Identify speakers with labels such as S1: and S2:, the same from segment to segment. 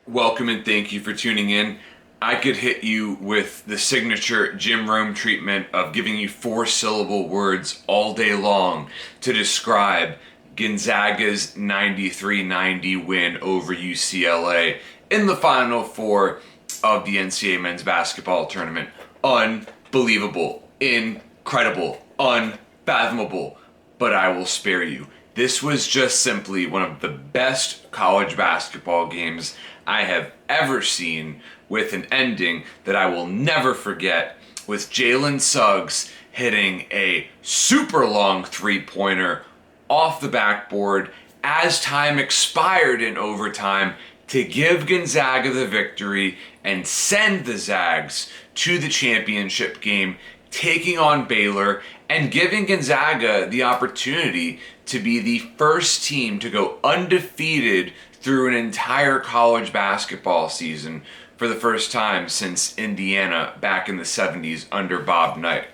S1: Welcome and thank you for tuning in. I could hit you with the signature Jim Rome treatment of giving you four-syllable words all day long to describe Gonzaga's 93-90 win over UCLA in the Final Four of the NCAA men's basketball tournament. Unbelievable, incredible, unfathomable, but I will spare you. This was just simply one of the best college basketball games I have ever seen, with an ending that I will never forget, with Jalen Suggs hitting a super long three-pointer off the backboard as time expired in overtime to give Gonzaga the victory and send the Zags to the championship game, taking on Baylor and giving Gonzaga the opportunity to be the first team to go undefeated through an entire college basketball season for the first time since Indiana back in the 70s under Bob Knight.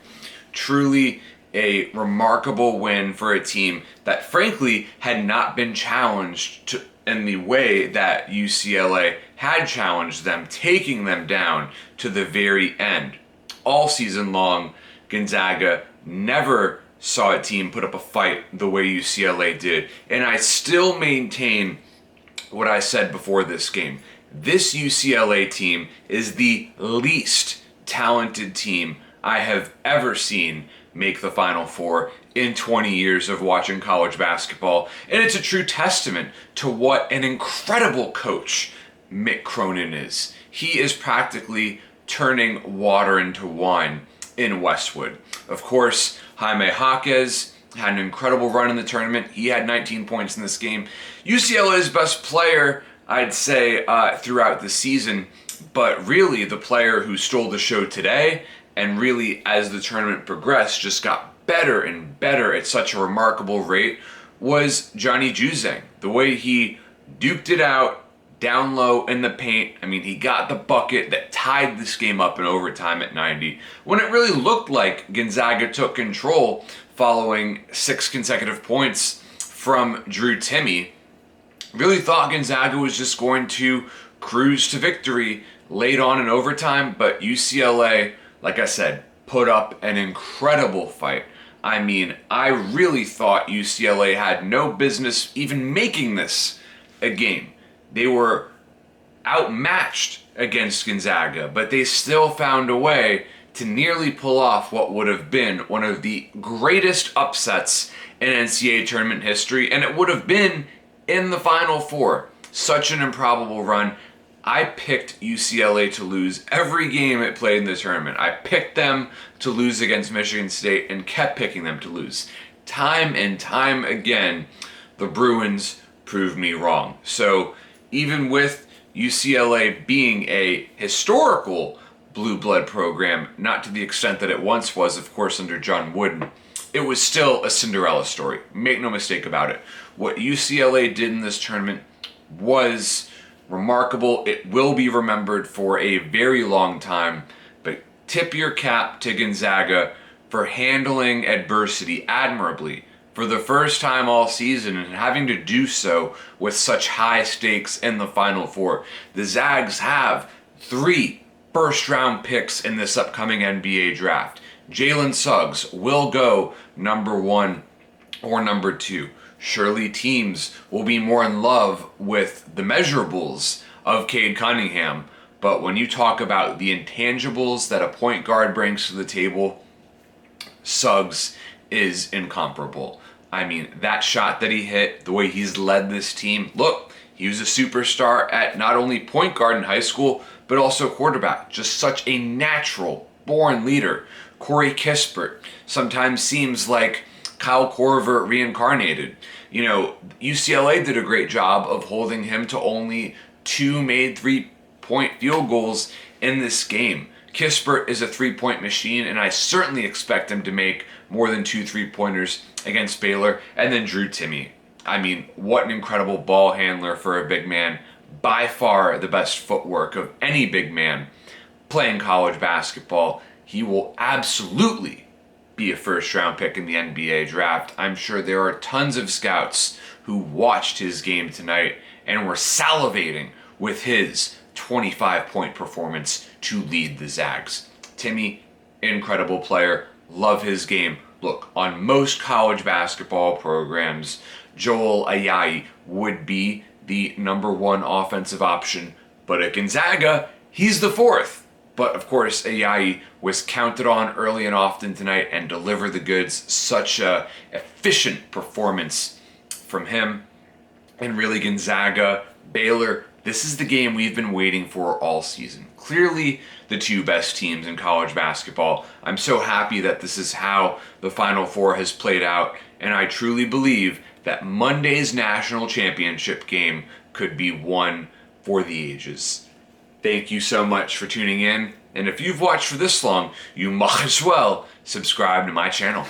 S1: Truly a remarkable win for a team that frankly had not been challenged in the way that UCLA had challenged them, taking them down to the very end. All season long, Gonzaga never saw a team put up a fight the way UCLA did, and I still maintain what I said before this game. This UCLA team is the least talented team I have ever seen make the Final Four in 20 years of watching college basketball, and it's a true testament to what an incredible coach Mick Cronin is. He is practically turning water into wine in Westwood. Of course, Jaime Jaquez had an incredible run in the tournament. He had 19 points in this game. UCLA's best player, I'd say, throughout the season, but really the player who stole the show today, and really as the tournament progressed just got better and better at such a remarkable rate, was Johnny Juzang. The way he duked it out down low in the paint. I mean, he got the bucket that tied this game up in overtime at 90, when it really looked like Gonzaga took control following 6 consecutive points from Drew Timme. Really thought Gonzaga was just going to cruise to victory late on in overtime, but UCLA, like I said, put up an incredible fight. I mean, I really thought UCLA had no business even making this a game. They were outmatched against Gonzaga, but they still found a way to nearly pull off what would have been one of the greatest upsets in NCAA tournament history, and it would have been in the Final Four. Such an improbable run. I picked UCLA to lose every game it played in the tournament. I picked them to lose against Michigan State and kept picking them to lose. Time and time again, the Bruins proved me wrong. So even with UCLA being a historical blue blood program, not to the extent that it once was, of course, under John Wooden, it was still a Cinderella story. Make no mistake about it. What UCLA did in this tournament was remarkable. It will be remembered for a very long time, but tip your cap to Gonzaga for handling adversity admirably for the first time all season, and having to do so with such high stakes in the Final Four. The Zags have 3 first-round picks in this upcoming NBA draft. Jalen Suggs will go number 1 or number 2. Surely teams will be more in love with the measurables of Cade Cunningham, but when you talk about the intangibles that a point guard brings to the table, Suggs is incomparable. I mean, that shot that he hit, the way he's led this team. Look, he was a superstar at not only point guard in high school, but also quarterback. Just such a natural born leader. Corey Kispert sometimes seems like Kyle Korver reincarnated. You know, UCLA did a great job of holding him to only 2 made 3-point field goals in this game. Kispert is a 3-point machine, and I certainly expect him to make more than 2 3-pointers against Baylor. And then Drew Timme. I mean, what an incredible ball handler for a big man. By far the best footwork of any big man playing college basketball. He will absolutely be a first-round pick in the NBA draft. I'm sure there are tons of scouts who watched his game tonight and were salivating, with his 25-point performance to lead the Zags. Timmy, incredible player. Love his game. Look, on most college basketball programs, Joel Ayayi would be the number one offensive option, but at Gonzaga, he's the fourth. But of course, Ayayi was counted on early and often tonight and delivered the goods. Such a efficient performance from him. And really, Gonzaga, Baylor, this is the game we've been waiting for all season. Clearly the two best teams in college basketball. I'm so happy that this is how the Final Four has played out, and I truly believe that Monday's national championship game could be one for the ages. Thank you so much for tuning in, and if you've watched for this long, you might as well subscribe to my channel.